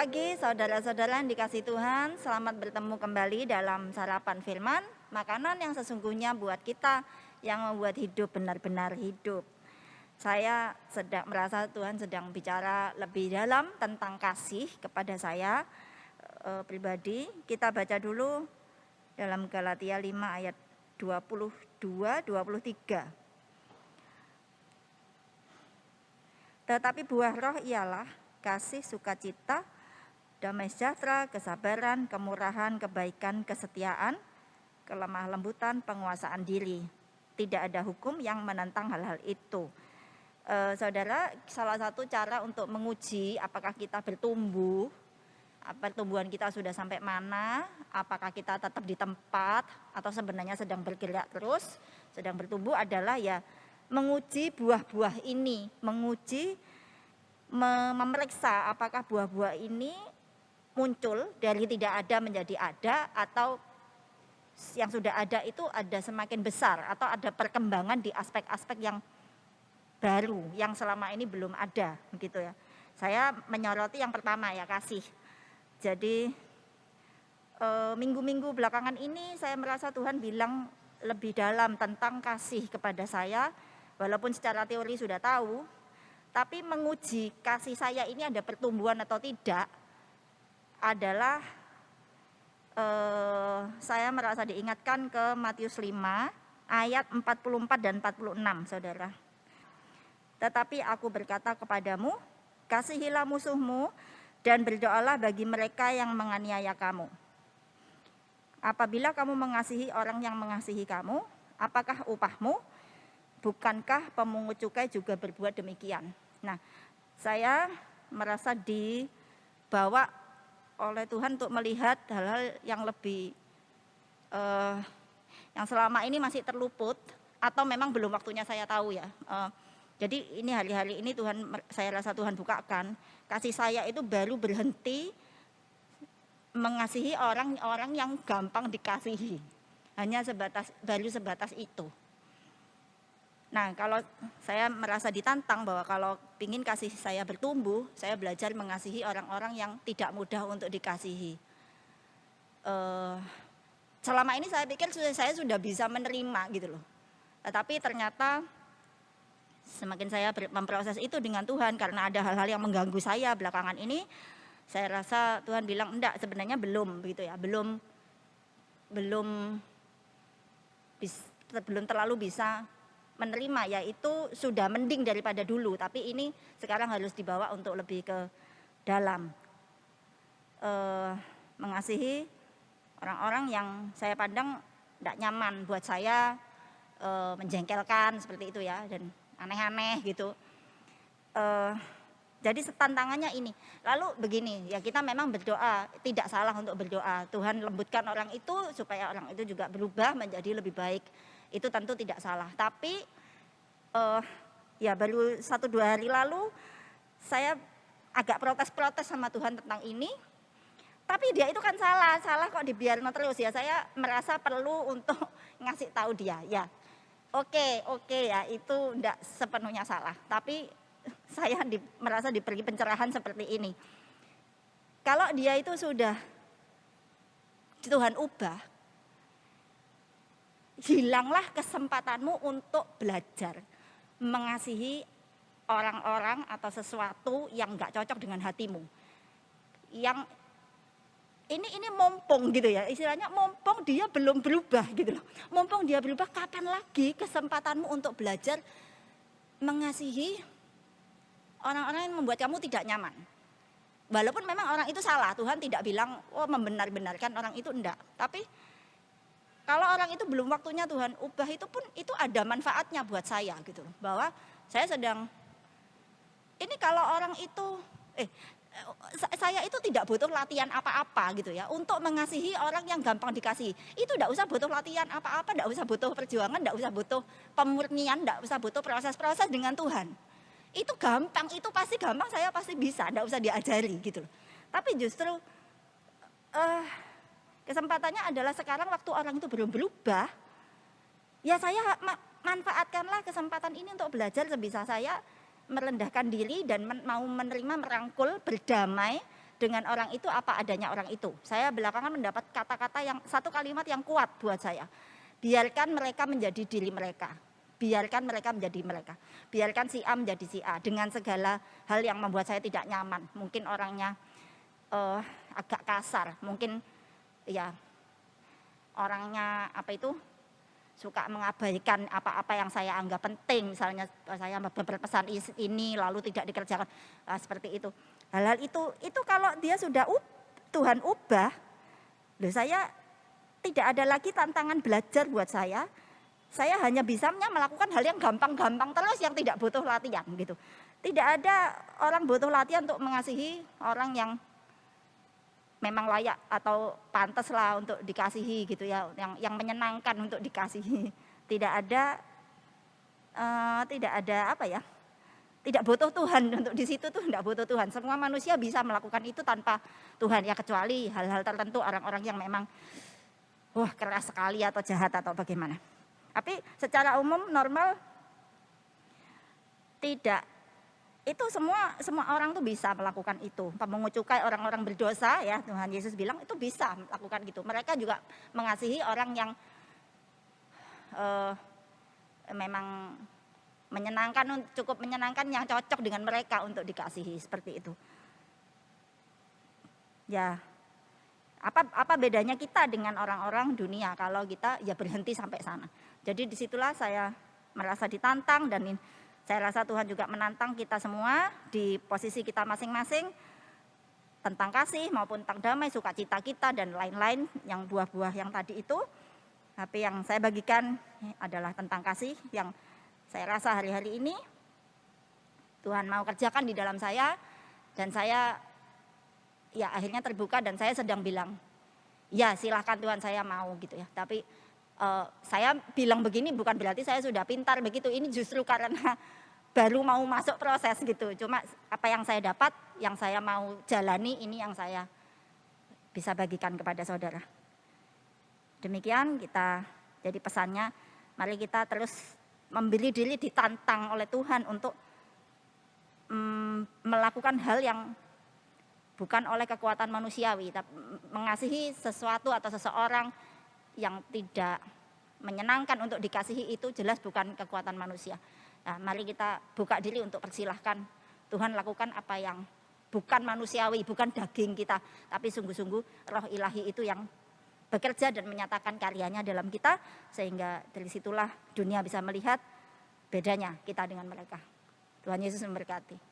pagi saudara-saudara yang dikasihi Tuhan, selamat bertemu kembali dalam sarapan firman, makanan yang sesungguhnya buat kita yang membuat hidup benar-benar hidup. Saya sedang merasa Tuhan sedang bicara lebih dalam tentang kasih kepada saya pribadi. Kita baca dulu dalam Galatia 5 ayat 22-23. Tetapi buah roh ialah kasih, sukacita, damai sejahtera, kesabaran, kemurahan, kebaikan, kesetiaan, kelemah lembutan, penguasaan diri. Tidak ada hukum yang menentang hal-hal itu. Saudara, salah satu cara untuk menguji apakah kita bertumbuh, pertumbuhan kita sudah sampai mana, apakah kita tetap di tempat atau sebenarnya sedang bergerak terus, sedang bertumbuh adalah ya menguji buah-buah ini, memeriksa apakah buah-buah ini muncul dari tidak ada menjadi ada, atau yang sudah ada itu ada semakin besar, atau ada perkembangan di aspek-aspek yang baru yang selama ini belum ada, begitu ya. Saya menyoroti yang pertama ya, kasih. Jadi minggu-minggu belakangan ini saya merasa Tuhan bilang lebih dalam tentang kasih kepada saya, walaupun secara teori sudah tahu, tapi menguji kasih saya ini ada pertumbuhan atau tidak adalah saya merasa diingatkan ke Matius 5 ayat 44 dan 46, saudara. Tetapi aku berkata kepadamu, kasihilah musuhmu dan berdoalah bagi mereka yang menganiaya kamu. Apabila kamu mengasihi orang yang mengasihi kamu, apakah upahmu? Bukankah pemungut cukai juga berbuat demikian? Nah, saya merasa dibawa oleh Tuhan untuk melihat hal-hal yang lebih yang selama ini masih terluput atau memang belum waktunya saya tahu ya. Jadi ini hari-hari ini saya rasa Tuhan bukakan, kasih saya itu baru berhenti mengasihi orang-orang yang gampang dikasihi. Hanya baru sebatas itu. Nah, kalau saya merasa ditantang bahwa kalau ingin kasih saya bertumbuh, saya belajar mengasihi orang-orang yang tidak mudah untuk dikasihi. Selama ini saya pikir saya sudah bisa menerima gitu loh. Tetapi ternyata semakin saya memproses itu dengan Tuhan, karena ada hal-hal yang mengganggu saya belakangan ini, saya rasa Tuhan bilang enggak, sebenarnya belum begitu ya, belum terlalu bisa menerima, yaitu sudah mending daripada dulu, tapi ini sekarang harus dibawa untuk lebih ke dalam, mengasihi orang-orang yang saya pandang tidak nyaman buat saya, menjengkelkan seperti itu ya, dan aneh-aneh gitu. Jadi tantangannya ini. Lalu begini ya, kita memang berdoa, tidak salah untuk berdoa, Tuhan lembutkan orang itu supaya orang itu juga berubah menjadi lebih baik. Itu tentu tidak salah, tapi ya baru 1-2 hari lalu saya agak protes sama Tuhan tentang ini. Tapi dia itu kan salah kok dibiarin terus ya. Saya merasa perlu untuk ngasih tahu dia ya. Oke ya, itu enggak sepenuhnya salah. Tapi saya merasa diberi pencerahan seperti ini. Kalau dia itu sudah Tuhan ubah, hilanglah kesempatanmu untuk belajar mengasihi orang-orang atau sesuatu yang enggak cocok dengan hatimu. Yang ini mumpung gitu ya, istilahnya mumpung dia belum berubah gitu loh. Mumpung dia berubah, kapan lagi kesempatanmu untuk belajar mengasihi orang-orang yang membuat kamu tidak nyaman. Walaupun memang orang itu salah, Tuhan tidak bilang membenar-benarkan orang itu, enggak. Tapi kalau orang itu belum waktunya Tuhan ubah, itu pun itu ada manfaatnya buat saya gitu loh. Bahwa saya sedang, ini kalau orang itu, saya itu tidak butuh latihan apa-apa gitu ya, untuk mengasihi orang yang gampang dikasihi. Itu enggak usah butuh latihan apa-apa, enggak usah butuh perjuangan, enggak usah butuh pemurnian, enggak usah butuh proses-proses dengan Tuhan. Itu gampang, itu pasti gampang, saya pasti bisa, enggak usah diajari gitu loh. Tapi justru kesempatannya adalah sekarang waktu orang itu belum berubah, ya saya manfaatkanlah kesempatan ini untuk belajar sebisa saya merendahkan diri dan mau menerima, merangkul, berdamai dengan orang itu apa adanya orang itu. Saya belakangan mendapat kata-kata yang satu kalimat yang kuat buat saya. Biarkan mereka menjadi diri mereka. Biarkan mereka menjadi mereka. Biarkan si A menjadi si A dengan segala hal yang membuat saya tidak nyaman. Mungkin orangnya agak kasar, mungkin ya orangnya apa itu suka mengabaikan apa-apa yang saya anggap penting, misalnya saya berpesan ini lalu tidak dikerjakan, seperti itu. Hal-hal itu kalau dia sudah Tuhan ubah, saya tidak ada lagi tantangan belajar buat saya. Saya hanya bisanya melakukan hal yang gampang-gampang terus yang tidak butuh latihan gitu. Tidak ada orang butuh latihan untuk mengasihi orang yang memang layak atau pantas lah untuk dikasihi gitu ya, yang menyenangkan untuk dikasihi. Tidak ada apa ya? Tidak butuh Tuhan untuk di situ tuh, tidak butuh Tuhan. Semua manusia bisa melakukan itu tanpa Tuhan ya, kecuali hal-hal tertentu orang-orang yang memang keras sekali atau jahat atau bagaimana. Tapi secara umum normal tidak. Itu semua orang tuh bisa melakukan itu. Memungut cukai orang-orang berdosa ya, Tuhan Yesus bilang itu bisa melakukan gitu. Mereka juga mengasihi orang yang memang menyenangkan, cukup menyenangkan, yang cocok dengan mereka untuk dikasihi, seperti itu. Ya, apa bedanya kita dengan orang-orang dunia kalau kita ya berhenti sampai sana. Jadi disitulah saya merasa ditantang, dan saya rasa Tuhan juga menantang kita semua di posisi kita masing-masing tentang kasih maupun tentang damai, sukacita kita dan lain-lain yang buah-buah yang tadi itu. Tapi yang saya bagikan adalah tentang kasih yang saya rasa hari-hari ini Tuhan mau kerjakan di dalam saya, dan saya ya akhirnya terbuka dan saya sedang bilang, ya silahkan Tuhan, saya mau gitu ya. Tapi saya bilang begini bukan berarti saya sudah pintar begitu, ini justru karena baru mau masuk proses gitu. Cuma apa yang saya dapat, yang saya mau jalani, ini yang saya bisa bagikan kepada saudara. Demikian kita, jadi pesannya, mari kita terus memberi diri ditantang oleh Tuhan untuk melakukan hal yang bukan oleh kekuatan manusiawi, tapi mengasihi sesuatu atau seseorang yang tidak menyenangkan untuk dikasihi, itu jelas bukan kekuatan manusia. Nah, mari kita buka diri untuk persilahkan Tuhan lakukan apa yang bukan manusiawi, bukan daging kita, tapi sungguh-sungguh roh ilahi itu yang bekerja dan menyatakan karyanya dalam kita, sehingga dari situlah dunia bisa melihat bedanya kita dengan mereka. Tuhan Yesus memberkati.